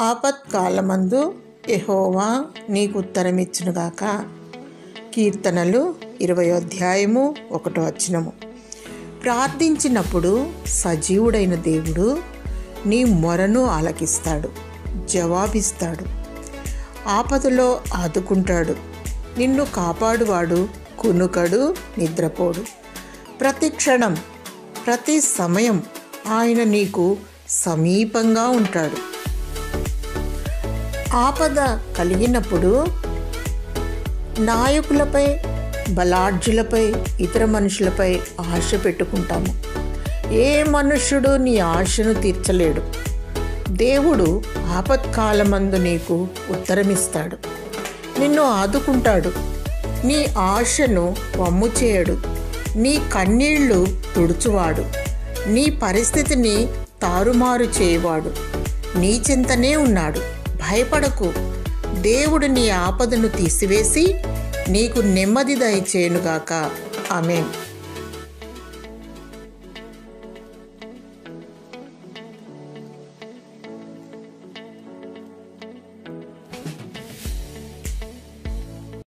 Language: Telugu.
ఆపత్కాలమందు యెహోవా నీకు ఉత్తరమిచ్చునుగాక. కీర్తనలు 20 ప్రార్థించినప్పుడు సజీవుడైన దేవుడు నీ మొరను ఆలకిస్తాడు, జవాబిస్తాడు. ఆపదలో ఆదుకుంటాడు. నిన్ను కాపాడువాడు కునుకడు, నిద్రపోడు. ప్రతి క్షణం, ప్రతి సమయం ఆయన నీకు సమీపంగా ఉంటాడు. ఆపద కలిగినప్పుడు నాయకులపై, బలాఢ్యులపై, ఇతర మనుషులపై ఆశ పెట్టుకుంటాము. ఏ మనుష్యుడు నీ ఆశను తీర్చలేడు. దేవుడు ఆపత్కాలమందు నీకు ఉత్తరమిస్తాడు, నిన్ను ఆదుకుంటాడు. నీ ఆశను వమ్ము చేయడు. నీ కన్నీళ్లు తుడుచువాడు. నీ పరిస్థితిని తారుమారు చేయవాడు. నీ చింతనే ఉన్నాడు. భయపడకు. దేవుడు నీ ఆపదను తీసివేసి నీకు నెమ్మది దయచేయునుగాక. ఆమేన్.